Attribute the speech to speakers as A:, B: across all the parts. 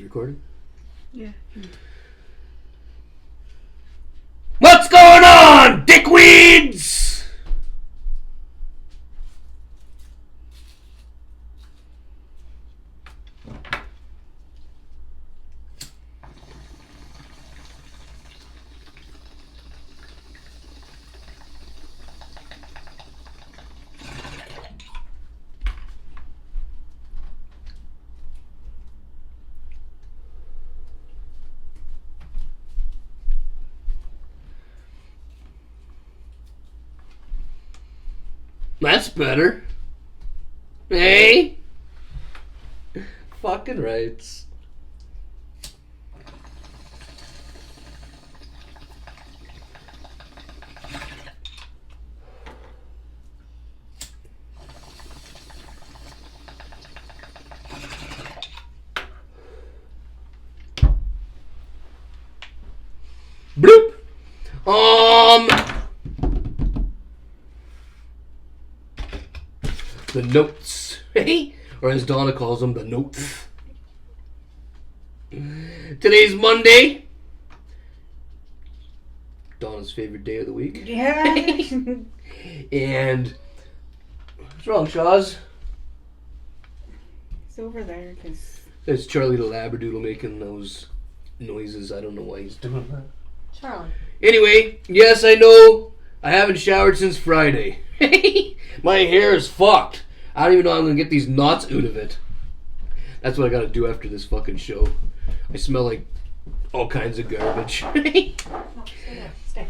A: recording?
B: Yeah.
A: What's going on, dickweeds? That's better. Hey? Fucking rights. Bloop. The notes, or as Donna calls them, the notes. Today's Monday. Donna's favorite day of the week.
B: Yeah.
A: And what's wrong, Shaz?
B: It's over there because
A: It's Charlie the Labradoodle making those noises. I don't know why he's doing that.
B: Charlie.
A: Anyway, yes, I know I haven't showered since Friday. My hair is fucked. I don't even know how I'm going to get these knots out of it. That's what I got to do after this fucking show. I smell like all kinds of garbage.
B: No, stay there. Stay.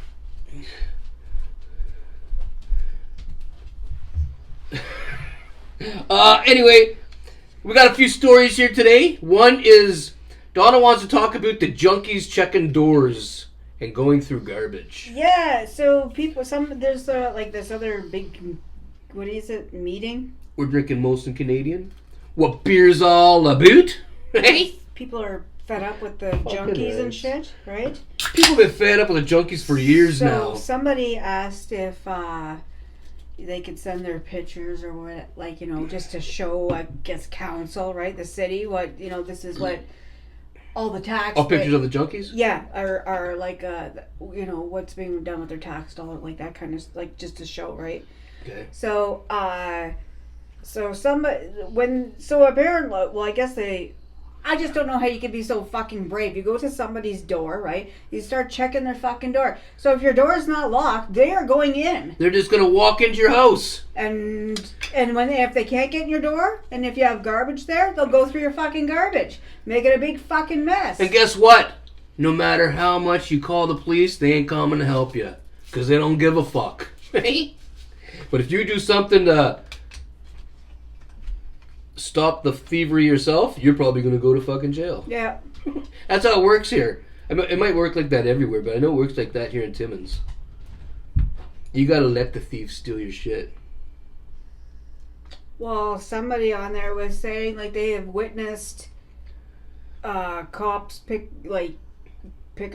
A: Anyway, we got a few stories here today. One is Donna wants to talk about the junkies checking doors and going through garbage.
B: Yeah. So people, there's like this other big, what is it? Meeting.
A: We're drinking Molson Canadian. What beer's all about? Hey?
B: People are fed up with the
A: Fucking
B: junkies
A: right.
B: and shit, right?
A: People have been fed up with the junkies for years
B: So
A: now.
B: somebody asked if they could send their pictures or what, like, just to show, I guess, council, right, the city, what, this is what all the tax.
A: All pictures of the junkies?
B: Yeah, are like, what's being done with their tax dollar, like that kind of, like, just to show, right?
A: Okay.
B: So, apparently, well, I guess I just don't know how you can be so fucking brave. You go to somebody's door, right? You start checking their fucking door. So if your door is not locked, they are going in.
A: They're just gonna walk into your house.
B: And if they can't get in your door, and if you have garbage there, they'll go through your fucking garbage, make it a big fucking mess.
A: And guess what? No matter how much you call the police, they ain't coming to help you. Because they don't give a fuck. But if you do something to stop the thievery yourself, you're probably going to go to fucking jail.
B: Yeah.
A: That's how it works here. It might work like that everywhere, but I know it works like that here in Timmins. You got to let the thieves steal your shit.
B: Well, somebody on there was saying, like, they have witnessed cops pick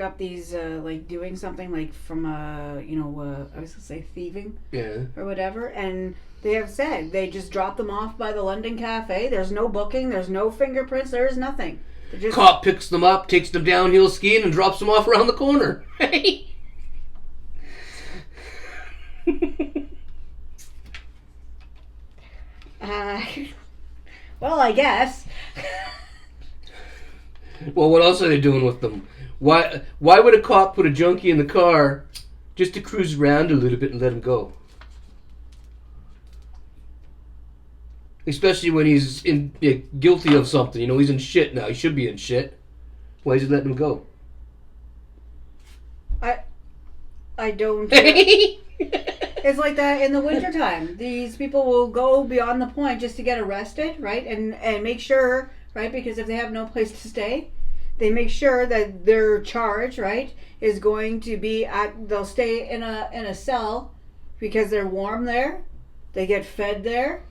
B: up these, like, doing something, like, from, I was going to say thieving.
A: Yeah.
B: Or whatever, and they have said they just drop them off by the London Cafe. There's no booking, there's no fingerprints, there's nothing. Just...
A: Cop picks them up, takes them downhill skiing, and drops them off around the corner.
B: Well, I guess.
A: Well, what else are they doing with them? Why would a cop put a junkie in the car just to cruise around a little bit and let him go? Especially when he's guilty of something. He's in shit now. He should be in shit. Why is he letting him go?
B: I don't... It's like that in the wintertime. These people will go beyond the point just to get arrested, right? And make sure, right? Because if they have no place to stay, they make sure that their charge, right, is going to be they'll stay in a cell because they're warm there. They get fed there.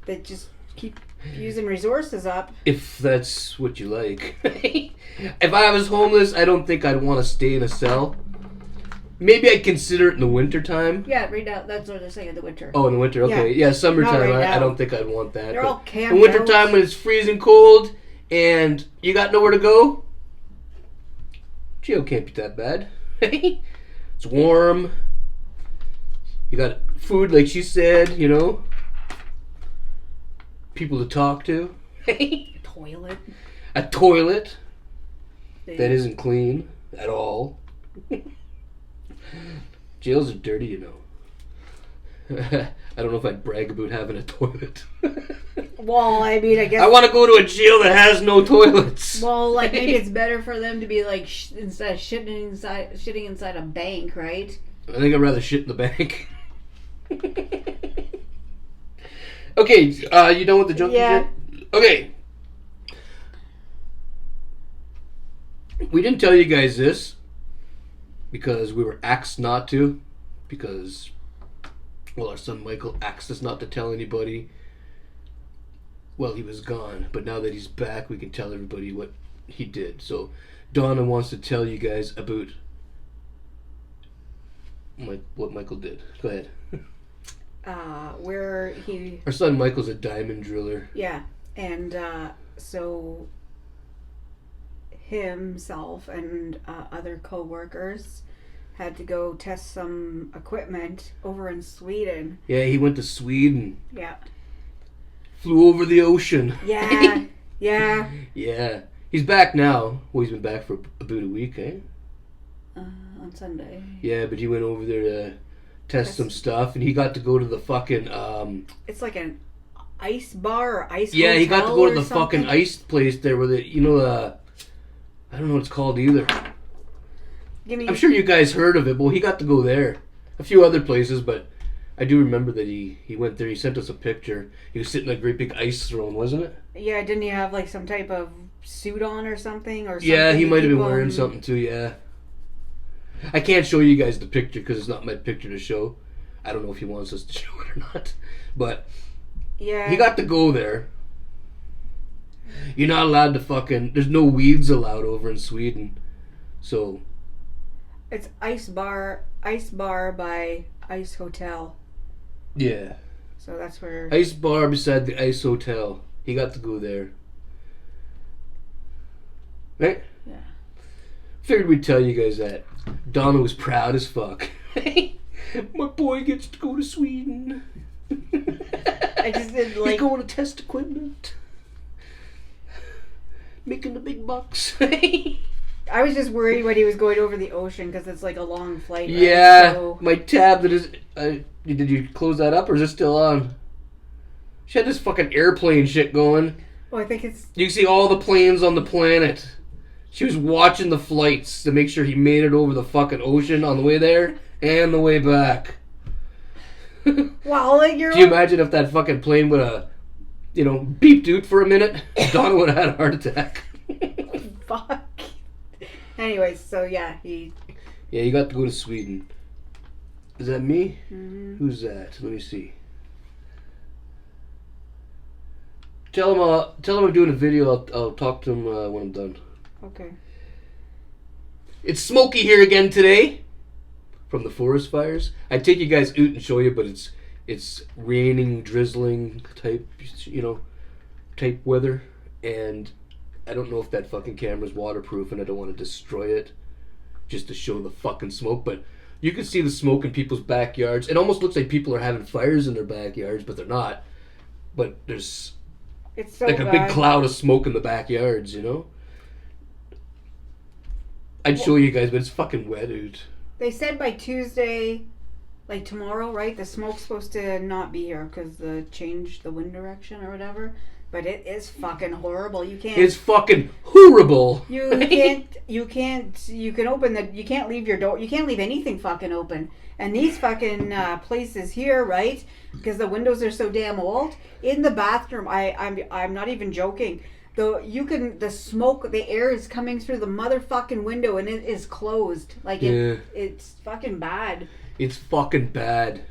B: They just keep using resources up.
A: If that's what you like. If I was homeless, I don't think I'd want to stay in a cell. Maybe I'd consider it in the wintertime.
B: Yeah, right now, that's what they're saying in the winter.
A: Oh, in the winter, okay. Yeah, summertime,
B: right
A: I
B: now.
A: don't think I'd want that.
B: They're
A: but
B: all camped
A: in wintertime
B: out.
A: when it's freezing cold and you got nowhere to go, Geo can't be that bad. It's warm. You got food, like she said, you know. People to talk to.
B: Toilet.
A: A toilet
B: They-
A: that isn't clean at all. Jails are dirty, you know. I don't know if I'd brag about having a toilet.
B: Well, I mean, I guess.
A: I want to go to a jail that has no toilets.
B: Well, like maybe it's better for them to be like instead of shitting inside a bank, right?
A: I think I'd rather shit in the bank. Okay, you done with the junkie
B: Yeah.
A: shit? Okay. We didn't tell you guys this because we were asked not to, because, well, our son Michael asked us not to tell anybody while he was gone. But now that he's back, we can tell everybody what he did. So Donna wants to tell you guys about what Michael did. Go ahead.
B: Where he,
A: Our son Michael's a diamond driller.
B: yeah, and so himself and other co-workers had to go test some equipment over in Sweden.
A: Yeah, he went to Sweden.
B: Yeah.
A: Flew over the ocean.
B: Yeah. Yeah.
A: Yeah. He's back now. Well, he's been back for about a week, eh?
B: On Sunday.
A: Yeah, but he went over there to test some stuff, and he got to go to the fucking,
B: It's like an ice bar or ice
A: yeah, he got to
B: hotel
A: go to
B: or
A: the
B: something.
A: fucking ice place there where the, you know, I don't know what it's called either.
B: Give me.
A: I'm sure you guys heard of it. Well, he got to go there. A few other places, but I do remember that he went there. He sent us a picture. He was sitting in a great big ice throne, wasn't it?
B: Yeah, didn't he have like some type of suit on or something? Or
A: Yeah,
B: something
A: he
B: to
A: might have
B: keep
A: been wearing
B: him-
A: something too, yeah. I can't show you guys the picture because it's not my picture to show. I don't know if he wants us to show it or not. But
B: Yeah.
A: he got to go there. You're not allowed to fucking... There's no weeds allowed over in Sweden. So...
B: It's ice bar by ice hotel.
A: Yeah.
B: So that's where.
A: Ice bar beside the ice hotel. He got to go there. Right?
B: Yeah.
A: Figured we'd tell you guys that. Donna was proud as fuck. My boy gets to go to Sweden.
B: I just did
A: He's
B: like.
A: going to test equipment. Making the big bucks.
B: I was just worried when he was going over the ocean because it's like a long flight. Right?
A: Yeah,
B: So,
A: my tab that is... did you close that up or is it still on? She had this fucking airplane shit going.
B: oh, I think it's.
A: You can see all the planes on the planet. She was watching the flights to make sure he made it over the fucking ocean on the way there and the way back.
B: Wow, like you're.
A: Can you imagine if that fucking plane would have, beeped out for a minute? Donna would have had a heart attack.
B: Fuck. Anyways, so yeah, he.
A: Yeah, you got to go to Sweden. Is that me?
B: Mm-hmm.
A: Who's that? Let me see. Tell him I'm doing a video. I'll talk to him when I'm done.
B: Okay.
A: It's Smoky here again today from the forest fires. I'd take you guys out and show you, but it's raining, drizzling type, type weather, and I don't know if that fucking camera's waterproof, and I don't want to destroy it just to show the fucking smoke, but you can see the smoke in people's backyards. It almost looks like people are having fires in their backyards, but they're not. But there's
B: It's so
A: like a
B: bad.
A: big cloud of smoke in the backyards, I'd show you guys, but it's fucking wet out.
B: They said by Tuesday, like tomorrow, right? The smoke's supposed to not be here because change the wind direction or whatever. But it is fucking horrible. You can't.
A: It's fucking horrible.
B: You can't leave your door. You can't leave anything fucking open. And these fucking places here, right? Because the windows are so damn old. In the bathroom, I'm not even joking. The smoke, the air is coming through the motherfucking window and it is closed. Like it's fucking bad.
A: It's fucking bad.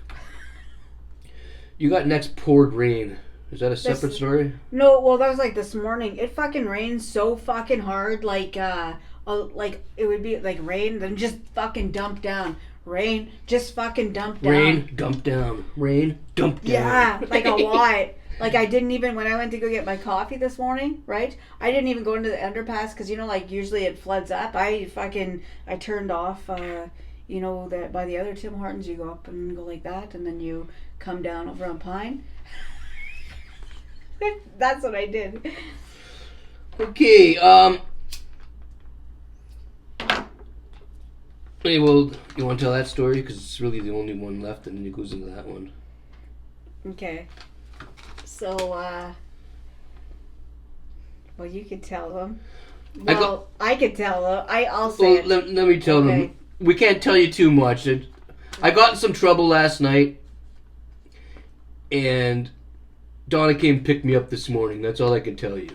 A: You got next poured rain. Is that a separate story?
B: No, well that was like this morning. It fucking rained so fucking hard, like it would be like rain, then just fucking dump down. Rain just fucking dumped down.
A: Rain, dump down. Rain, dump down.
B: Yeah, like a lot. Like I didn't even, when I went to go get my coffee this morning, right? I didn't even go into the underpass because, you know, like usually it floods up. I turned off, you know, that by the other Tim Hortons you go up and go like that and then you come down over on Pine. That's what I did.
A: Okay, hey, well, you want to tell that story? Because it's really the only one left, and then it goes into that one.
B: Okay. So, well, you could tell them. Well, I could tell them. I'll say it.
A: Let me tell them. We can't tell you too much. I got in some trouble last night, and Donna came and picked me up this morning. That's all I can tell you.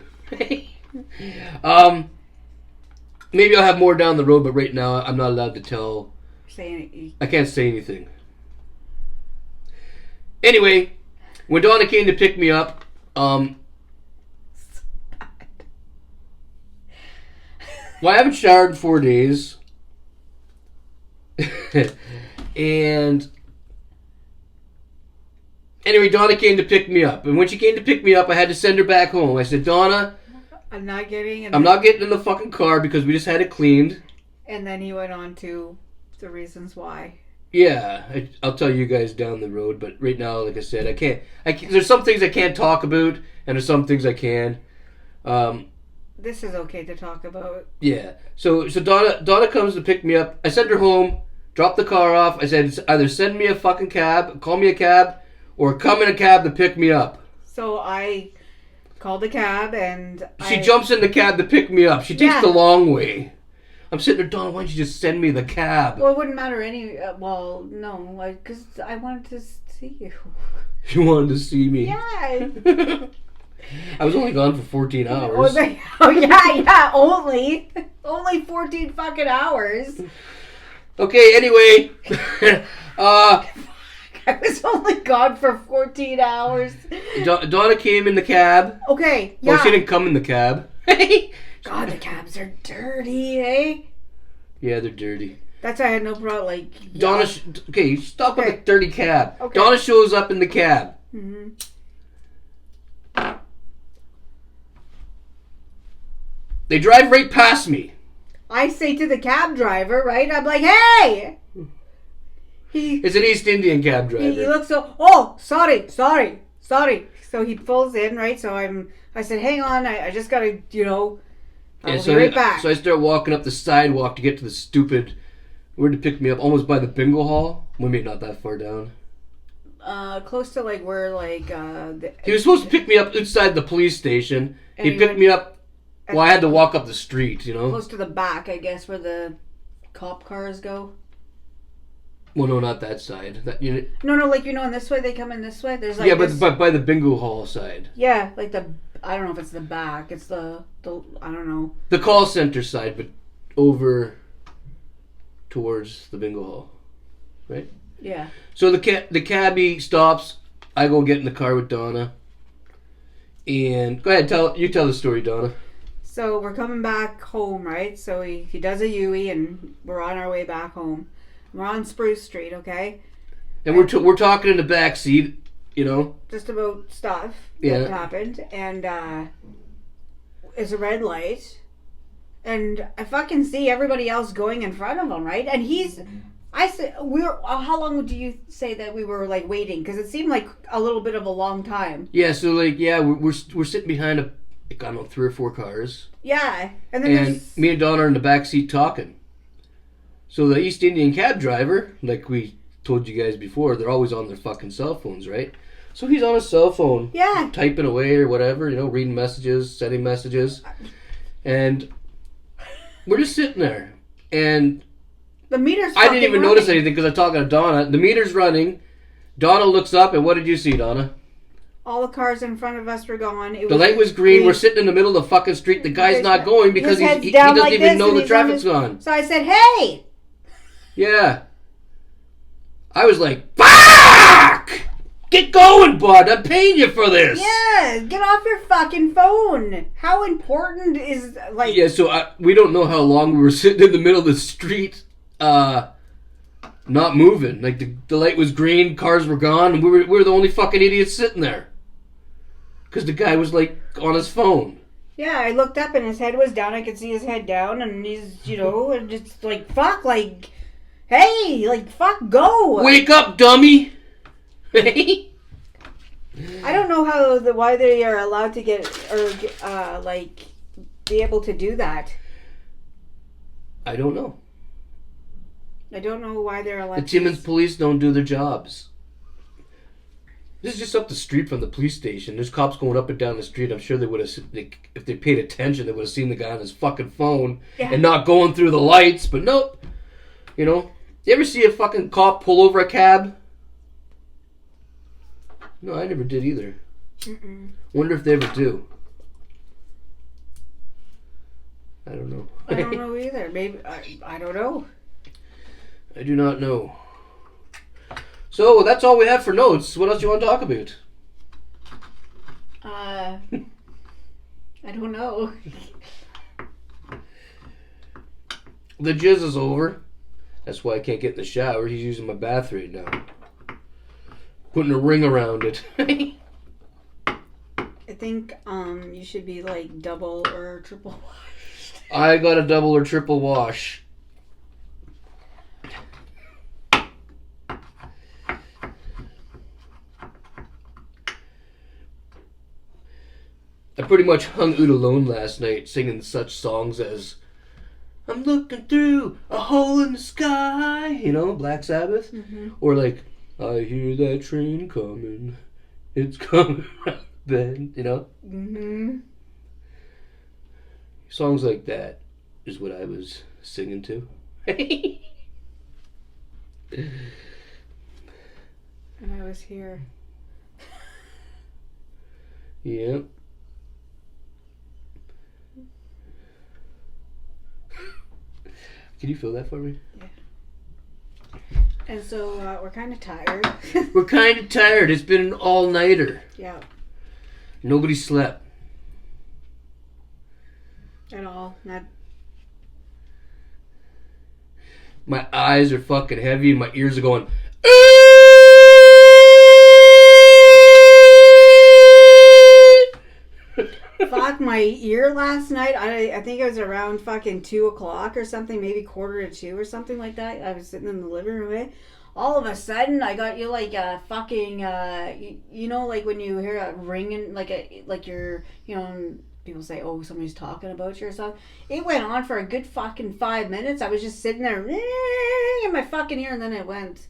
A: Maybe I'll have more down the road, but right now I'm not allowed to tell. I can't say anything. Anyway, when Donna came to pick me up, well, I haven't showered in 4 days. And anyway, Donna came to pick me up. And when she came to pick me up, I had to send her back home. I said, Donna, I'm not getting in the fucking car because we just had it cleaned.
B: And then he went on to the reasons why.
A: Yeah, I'll tell you guys down the road. But right now, like I said, I can't. There's some things I can't talk about, and there's some things I can.
B: This is okay to talk about.
A: Yeah. So Donna comes to pick me up. I send her home, drop the car off. I said, either send me a fucking cab, call me a cab, or come in a cab to pick me up.
B: So I called a cab and
A: she jumps in the cab to pick me up. She takes the long way. I'm sitting there, Donna, why don't you just send me the cab?
B: Well, it wouldn't matter well, no, because I wanted to see you.
A: You wanted to see me?
B: Yeah.
A: I was only gone for 14 hours.
B: Oh, yeah, only 14 fucking hours.
A: Okay, anyway.
B: I was only gone for 14 hours.
A: Donna came in the cab.
B: Okay, yeah.
A: Well, she didn't come in the cab.
B: God, the cabs are dirty, eh?
A: Yeah, they're dirty.
B: That's why I had no problem, like...
A: Donna, okay, stop with the dirty cab.
B: Okay.
A: Donna shows up in the cab.
B: Mm-hmm.
A: They drive right past me.
B: I say to the cab driver, right? I'm like, hey!
A: It's an East Indian cab driver.
B: He looks so... Oh, sorry. So he pulls in, right? So I said, hang on, I just gotta, you know... I'll be right back.
A: So I start walking up the sidewalk to get to the stupid... Where to pick me up? Almost by the bingo hall. Maybe not that far down.
B: Close to like where like...
A: he was supposed to pick me up outside the police station. He picked me up... Well, I had to walk up the street, you know?
B: Close to the back, I guess, where the cop cars go.
A: Well, no, not that side.
B: No, like, you know, in this way, they come in this way. There's like
A: but by the bingo hall side.
B: Yeah, like I don't know if it's the back. It's the I don't know.
A: The call center side, but over towards the bingo hall, right?
B: Yeah.
A: So the cabbie stops. I go get in the car with Donna. And go ahead, tell the story, Donna.
B: So we're coming back home, right? So he does a U-E and we're on our way back home. We're on Spruce Street, okay?
A: And we're talking in the back seat, you know,
B: just about stuff that happened, and it's a red light, and I fucking see everybody else going in front of him, right? And I said, how long do you say that we were like waiting? Because it seemed like a little bit of a long time.
A: Yeah, so like we're sitting behind I don't know, 3 or 4 cars.
B: Yeah, and then
A: me and Donna are in the back seat talking. So the East Indian cab driver, like we told you guys before, they're always on their fucking cell phones, right? So he's on his cell phone, typing away or whatever, you know, reading messages, sending messages, and we're just sitting there, and
B: the meter's
A: I didn't even notice anything because I'm talking to Donna. The meter's running. Donna looks up, and what did you see, Donna?
B: All the cars in front of us were gone.
A: The light was green. We're sitting in the middle of the fucking street. The guy's not going because he doesn't like even know the traffic's gone.
B: So I said, hey!
A: Yeah. I was like, fuck! Get going, bud. I'm paying you for this.
B: Yeah, get off your fucking phone. How important is, like...
A: Yeah, so we don't know how long we were sitting in the middle of the street. not moving. Like the light was green, cars were gone, and we were the only fucking idiots sitting there. Because the guy was like on his phone.
B: Yeah, I looked up and his head was down. I could see his head down, and he's, and just like, fuck, like, hey, like, fuck, go.
A: Wake up, dummy.
B: I don't know why they are allowed to get, or, like, be able to do that.
A: I don't know.
B: I don't know why they're allowed
A: The Timmins police don't do their jobs. This is just up the street from the police station. There's cops going up and down the street. I'm sure they would have, if they paid attention, they would have seen the guy on his fucking phone and not going through the lights. But nope. You ever see a fucking cop pull over a cab? No, I never did either.
B: Mm-mm.
A: Wonder if they ever do. I don't know.
B: I don't know either. Maybe, I don't know.
A: I do not know. So, that's all we have for notes. What else do you want to talk about?
B: I don't know.
A: The jizz is over. That's why I can't get in the shower. He's using my bath right now. Putting a ring around it.
B: I think you should be like double or triple washed.
A: I got a double or triple wash. I pretty much hung out alone last night singing such songs as I'm looking through a hole in the sky, Black Sabbath.
B: Mm-hmm.
A: Or like, I hear that train coming, it's coming right then,
B: Mm-hmm.
A: Songs like that is what I was singing to.
B: And I was here.
A: Yep. Can you feel that for me?
B: Yeah. And so we're kind of tired.
A: We're kind of tired. It's been an all-nighter.
B: Yeah.
A: Nobody slept.
B: At all. Not.
A: My eyes are fucking heavy and my ears are going...
B: Fuck, my ear last night, I think it was around fucking 2 o'clock or something, maybe 1:45 or something like that. I was sitting in the living room. All of a sudden, I got you like a fucking, like when you hear a ringing, like you're, people say, oh, somebody's talking about you or something. It went on for a good fucking 5 minutes. I was just sitting there in my fucking ear, and then it went.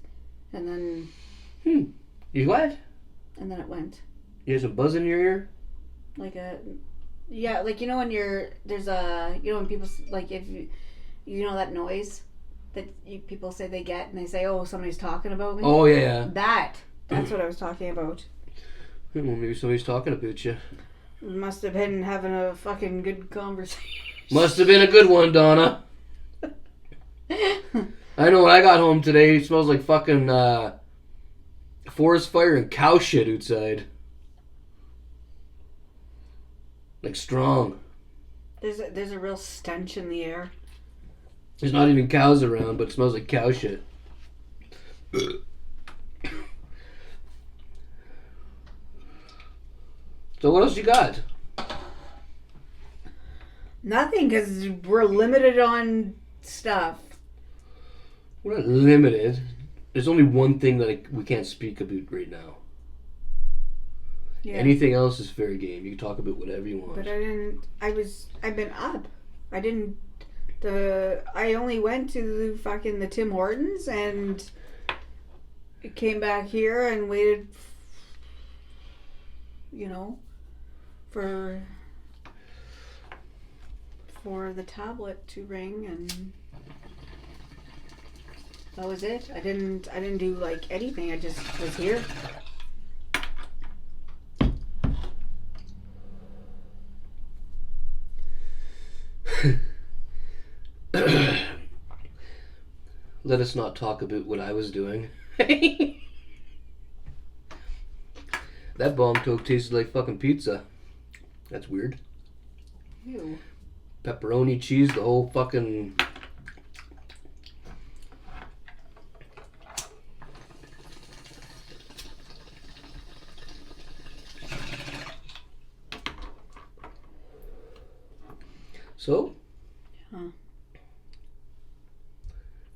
B: And then...
A: You what?
B: And then it went.
A: You have some buzz in your ear?
B: Like a... Yeah, like, when there's a... when people, like, if you know that noise that people say they get, and they say, oh, somebody's talking about me?
A: Oh, yeah.
B: That's what I was talking about.
A: Well, maybe somebody's talking about you.
B: Must have been having a fucking good conversation.
A: Must have been a good one, Donna. I know when I got home today, it smells like fucking forest fire and cow shit outside. Like strong.
B: There's a real stench in the air.
A: There's not even cows around, but it smells like cow shit. So what else you got?
B: Nothing, because we're limited on stuff.
A: We're not limited. There's only one thing that we can't speak about right now. Yeah. Anything else is fair game. You can talk about whatever you want.
B: But I've been up. I only went to the Tim Hortons and came back here and waited, for the tablet to ring, and that was it. I didn't do like anything. I just was here.
A: Let us not talk about what I was doing. That bomb toke tasted like fucking pizza. That's weird.
B: Ew.
A: Pepperoni, cheese, the whole fucking... So?
B: Huh.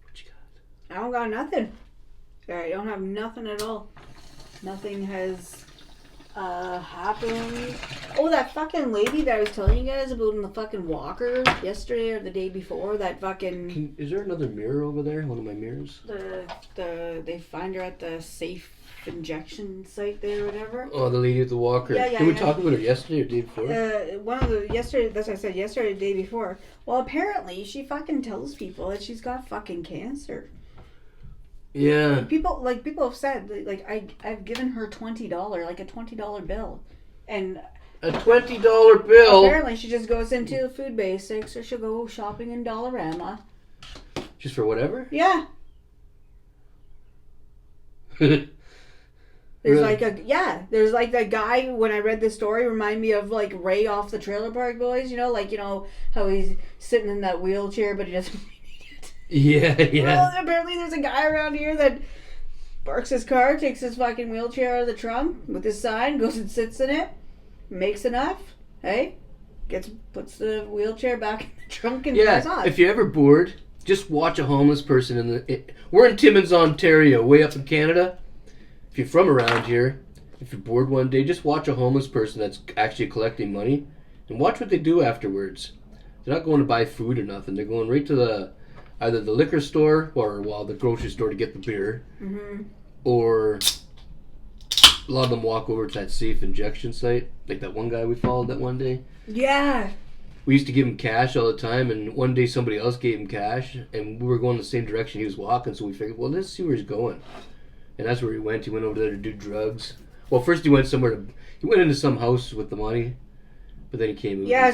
A: What you got?
B: I don't got nothing. I don't have nothing at all. Nothing has happened. Oh, that fucking lady that I was telling you guys about in the fucking walker yesterday or the day before. That fucking.
A: Is there another mirror over there? One of my mirrors?
B: They find her at the safe injection site there or whatever.
A: Oh, the lady at the walker.
B: Yeah,
A: Did we talk about her yesterday or the day before?
B: Yesterday, that's what I said, yesterday or the day before. Well, apparently she fucking tells people that she's got fucking cancer.
A: Yeah.
B: People have said, like, I've given her $20, like a $20 bill. And
A: a $20 bill?
B: Apparently she just goes into Food Basics or she'll go shopping in Dollarama.
A: Just for whatever?
B: Yeah. There's
A: Really?
B: there's like that guy, when I read this story, remind me of like Ray off the Trailer Park Boys, how he's sitting in that wheelchair but he doesn't need it.
A: Yeah.
B: Well, apparently there's a guy around here that parks his car, takes his fucking wheelchair out of the trunk with his sign, goes and sits in it, makes enough, hey, puts the wheelchair back in the trunk and drives off.
A: If you're ever bored, just watch a homeless person we're in Timmins, Ontario, way up in Canada. If you're from around here, if you're bored one day, just watch a homeless person that's actually collecting money and watch what they do afterwards. They're not going to buy food or nothing. They're going right to either the liquor store or, the grocery store to get the beer. Mm-hmm. Or a lot of them walk over to that safe injection site. Like that one guy we followed that one day.
B: Yeah.
A: We used to give him cash all the time, and one day somebody else gave him cash, and we were going the same direction he was walking, so we figured, well, let's see where he's going. And that's where he went. He went over there to do drugs. Well, first he went into some house with the money, but then he came over.
B: Yeah,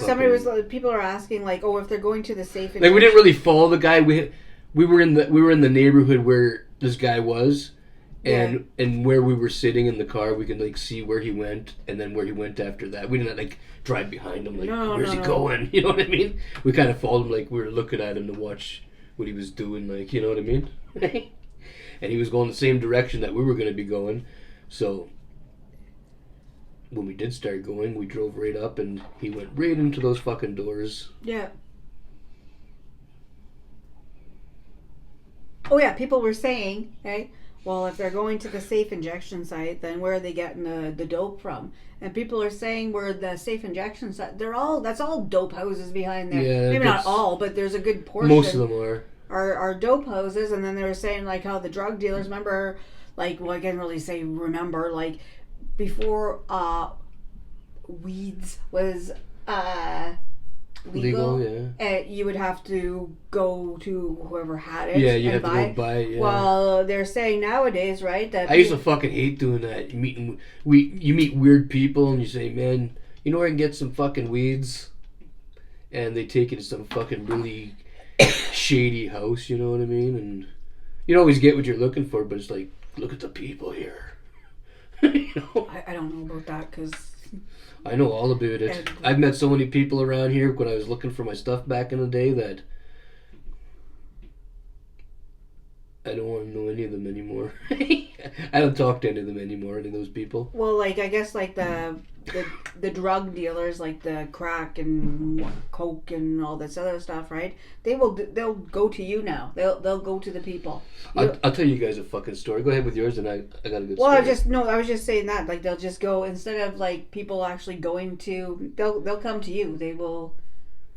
B: people are asking, like, if they're going to the safe...
A: Like, we didn't really follow the guy. We were in the neighborhood where this guy was, and where we were sitting in the car, we could, like, see where he went, and then where he went after that. We didn't, like, drive behind him, like, where's he going? You know what I mean? We kind of followed him, like, we were looking at him to watch what he was doing, like, you know what I mean? And he was going the same direction that we were going to be going. So when we did start going, we drove right up and he went right into those fucking doors.
B: Yeah. Oh, yeah, people were saying, right, well, if they're going to the safe injection site, then where are they getting the dope from? And people are saying where the safe injection site, that's all dope houses behind there.
A: Yeah,
B: maybe not all, but there's a good portion.
A: Most of them
B: are dope houses. And then they were saying, like, how the drug dealers, remember, like, well, I can't really say remember, like, before weeds was legal, you would have to go to whoever had it.
A: Yeah, you have to go buy it. Yeah.
B: Well, they're saying nowadays, right? That
A: I used to fucking hate doing that. You meet weird people and you say, man, you know where I can get some fucking weeds? And they take you to some fucking really shady house, you know what I mean? And you don't always get what you're looking for, but it's like, look at the people here. You know?
B: I don't know about that because
A: I know all about it. I've met so many people around here when I was looking for my stuff back in the day that I don't want to know any of them anymore. I don't talk to any of them anymore, any of those people.
B: Well, like, I guess, like, the drug dealers, like the crack and coke and all this other stuff, right? They'll go to you now. They'll go to the people.
A: I'll tell you guys a fucking story. Go ahead with yours, and I got a good story.
B: Well, I was just saying that, like, they'll just go, instead of, like, people actually going to, they'll come to you. They will,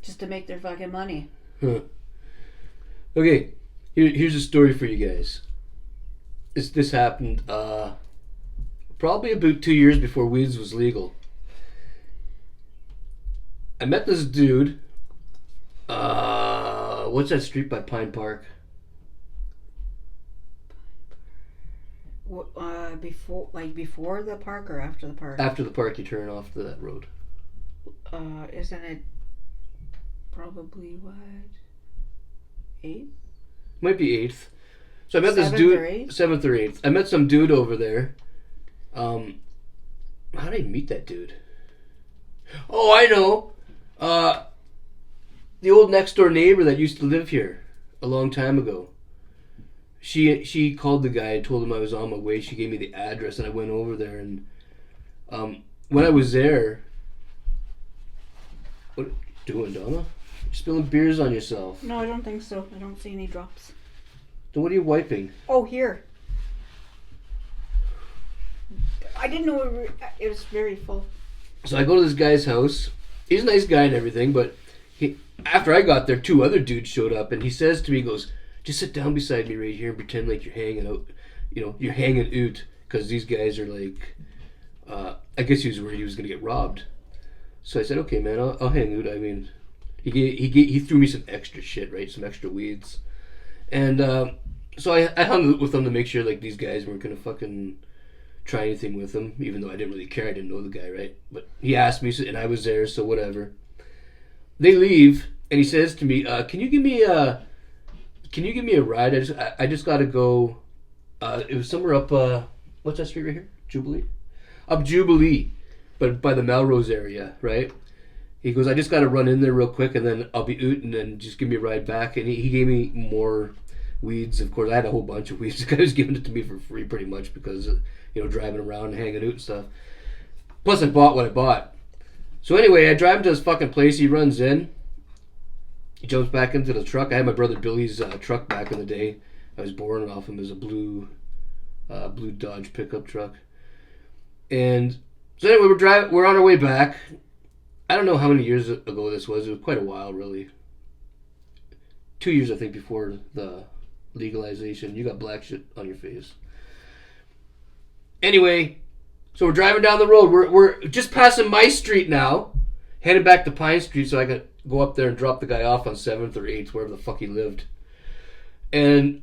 B: just to make their fucking money.
A: Huh. Okay, here's a story for you guys. This happened probably about 2 years before weeds was legal. I met this dude. What's that street by Pine Park?
B: Before the park or after the park?
A: After the park, you turn off to that road.
B: Isn't it probably what? 8th?
A: Might be 8th. So I met this dude. 7th or 8th. I met some dude over there. How did I meet that dude? Oh, I know. The old next door neighbor that used to live here a long time ago. She called the guy and told him I was on my way. She gave me the address and I went over there. And when I was there, doing, Donna? You're spilling beers on yourself.
B: No, I don't think so. I don't see any drops.
A: Then what are you wiping?
B: Oh, here. I didn't know it was very full.
A: So I go to this guy's house. He's a nice guy and everything, but after I got there, 2 other dudes showed up, and he says to me, he goes, just sit down beside me right here and pretend like you're hanging out. You know, you're hanging out, because these guys are like, I guess he was worried he was going to get robbed. So I said, okay, man, I'll hang out. I mean, he threw me some extra shit, right? Some extra weeds. And so I hung out with them to make sure, like, these guys weren't going to fucking try anything with him, even though I didn't really care. I didn't know the guy, right? But he asked me, and I was there, so whatever. They leave, and he says to me, can you give me a ride? I just got to go. It was somewhere up, what's that street right here? Jubilee? Up Jubilee, but by the Melrose area, right? He goes, I just got to run in there real quick, and then I'll be out, and then just give me a ride back. And he gave me more weeds. Of course, I had a whole bunch of weeds. The guy was giving it to me for free pretty much because, you know, driving around and hanging out and stuff. Plus, I bought what I bought. So anyway, I drive him to his fucking place. He runs in. He jumps back into the truck. I had my brother Billy's truck back in the day. I was born off him as a blue Dodge pickup truck. And so anyway, we're on our way back. I don't know how many years ago this was. It was quite a while, really. 2 years, I think, before the legalization. You got black shit on your face. Anyway, so we're driving down the road. We're just passing my street now, headed back to Pine Street so I could go up there and drop the guy off on 7th or 8th, wherever the fuck he lived. And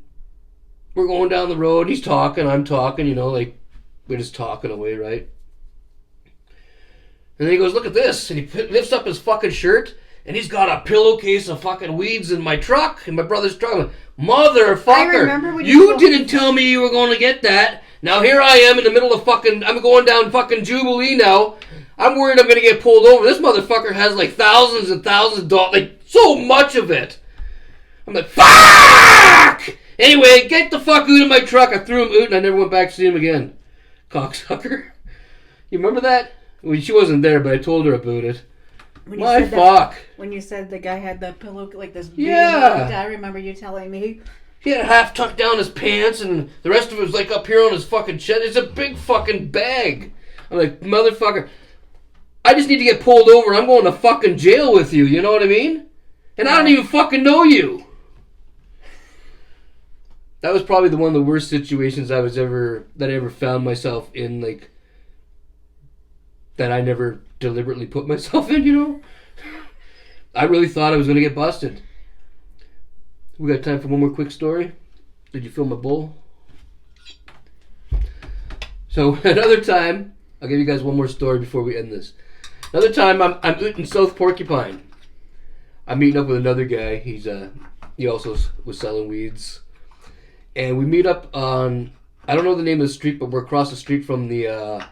A: we're going down the road. He's talking, I'm talking, you know, like we're just talking away, right? And then he goes, look at this. And he lifts up his fucking shirt, and he's got a pillowcase of fucking weeds in my truck, in my brother's truck. I'm like, motherfucker, you didn't tell me you were going to get that. Now here I am in the middle of fucking, I'm going down fucking Jubilee now. I'm worried I'm going to get pulled over. This motherfucker has like thousands and thousands of dollars, like so much of it. I'm like, fuck! Anyway, get the fuck out of my truck. I threw him out and I never went back to see him again. Cocksucker. You remember that? Well, she wasn't there, but I told her about it. My fuck.
B: When you said the guy had the pillow, like this.
A: Yeah.
B: I remember you telling me.
A: He had half tucked down his pants and the rest of it was like up here on his fucking chest. It's a big fucking bag. I'm like, motherfucker, I just need to get pulled over. I'm going to fucking jail with you. You know what I mean? And I don't even fucking know you. That was probably one of the worst situations I ever found myself in, like, that I never deliberately put myself in, you know? I really thought I was going to get busted. We got time for one more quick story? Did you fill my bowl? So, another time, I'll give you guys one more story before we end this. Another time, I'm out in South Porcupine. I'm meeting up with another guy. He also was selling weeds. And we meet up on, I don't know the name of the street, but we're across the street from the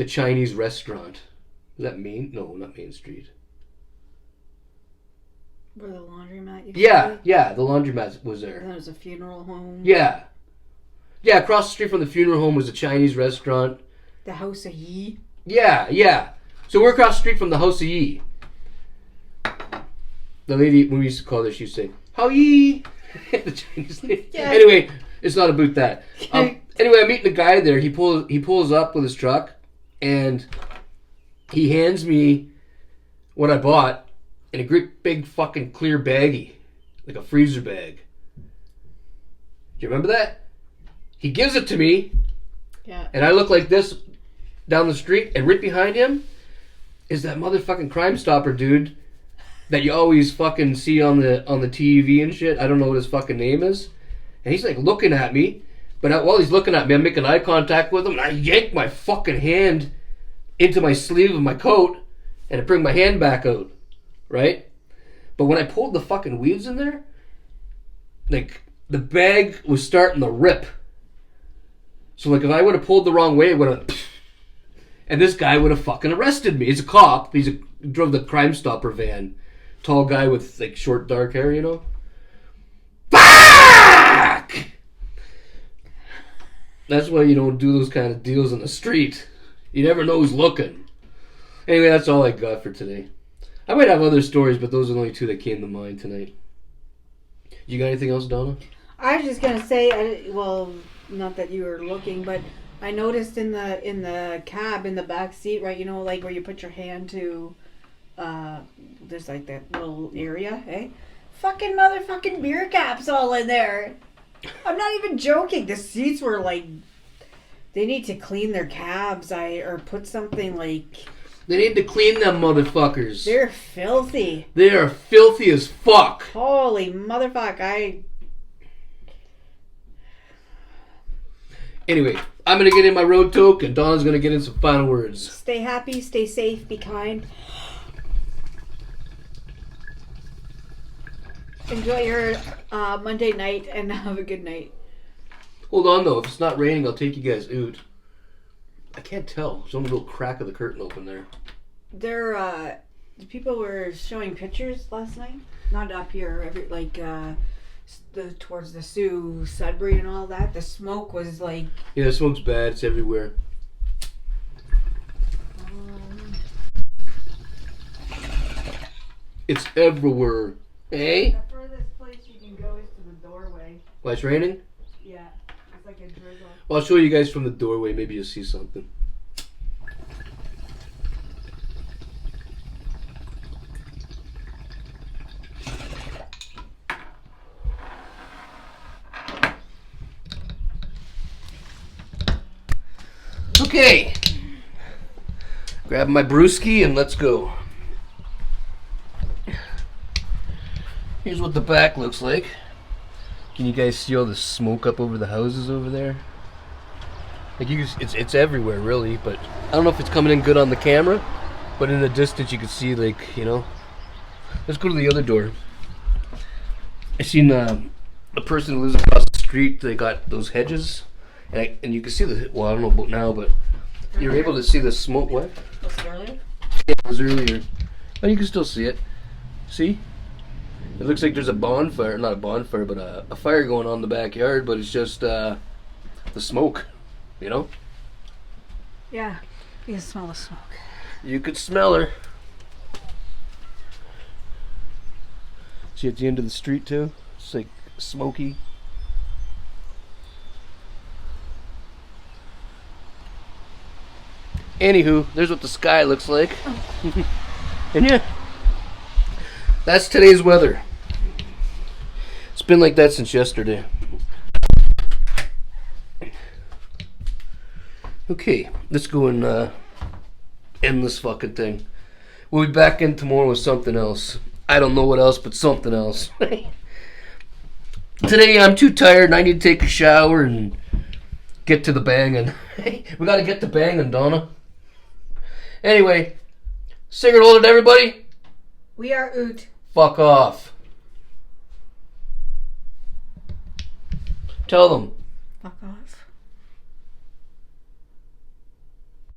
A: Chinese restaurant. Is that Main? No, not Main Street.
B: Where the laundromat used to be?
A: Yeah, the laundromat was there.
B: And there was a funeral home.
A: Yeah, across the street from the funeral home was a Chinese restaurant.
B: The House of Yi.
A: Yeah. So we're across the street from the House of Yi. The lady, when we used to call her, she used to say, How Yi? The Chinese lady. Yeah. Anyway, it's not about that. Anyway, I'm meeting the guy there. He pulls up with his truck, and he hands me what I bought in a great big fucking clear baggie, like a freezer bag. Do you remember that? He gives it to me, and I look like this down the street, and right behind him is that motherfucking Crime Stopper dude that you always fucking see on the TV and shit. I don't know what his fucking name is. And he's like looking at me. But while he's looking at me, I'm making eye contact with him. And I yank my fucking hand into my sleeve of my coat. And I bring my hand back out. Right? But when I pulled the fucking weeds in there, like the bag was starting to rip. So like if I would have pulled the wrong way, it would have... And this guy would have fucking arrested me. He's a cop. He drove the Crime Stopper van. Tall guy with like short dark hair, you know? Fuck! That's why you don't do those kind of deals in the street. You never know who's looking. Anyway, that's all I got for today. I might have other stories, but those are the only two that came to mind tonight. You got anything else, Donna?
B: I was just gonna say, well, not that you were looking, but I noticed in the cab in the back seat, right? You know, like where you put your hand to, there's like that little area, eh? Fucking motherfucking beer caps all in there. I'm not even joking. The seats were like, they need to clean their cabs, or put something like.
A: They need to clean them motherfuckers.
B: They're filthy.
A: They are filthy as fuck.
B: Holy motherfuck!
A: Anyway, I'm gonna get in my road toke, and Donna's gonna get in some final words.
B: Stay happy, stay safe, be kind. Enjoy your Monday night, and have a good night.
A: Hold on though, if it's not raining, I'll take you guys out. I can't tell. There's only a little crack of the curtain open there.
B: The people were showing pictures last night. Not up here, towards the Sioux, Sudbury and all that. The smoke was like...
A: Yeah, the smoke's bad. It's everywhere. It's everywhere. Hey?
B: The furthest place you can go is to the doorway.
A: Why, it's raining?
B: Yeah, it's like a drizzle.
A: Well, I'll show you guys from the doorway. Maybe you'll see something. Okay. Grab my brewski and let's go. Here's what the back looks like. Can you guys see all the smoke up over the houses over there? Like it's everywhere really, but I don't know if it's coming in good on the camera, but in the distance you can see, like, you know. Let's go to the other door. I seen the person who lives across the street. They got those hedges, and you can see the. Well, I don't know about now, but you're able to see the smoke. What?
B: Was it earlier?
A: Yeah, it was earlier. But you can still see it. See? It looks like there's a bonfire, not a bonfire, but a fire going on in the backyard, but it's just the smoke, you know?
B: Yeah, you can smell the smoke.
A: You could smell her. See at the end of the street too? It's like smoky. Anywho, there's what the sky looks like. And yeah, that's today's weather. It's been like that since yesterday. Okay, let's go and end this fucking thing. We'll be back in tomorrow with something else. I don't know what else, but something else. Today I'm too tired and I need to take a shower and get to the banging. We gotta get to banging, Donna. Anyway, Cigrit hold it, everybody.
B: We are oot.
A: Fuck off. Tell them.
B: Fuck off.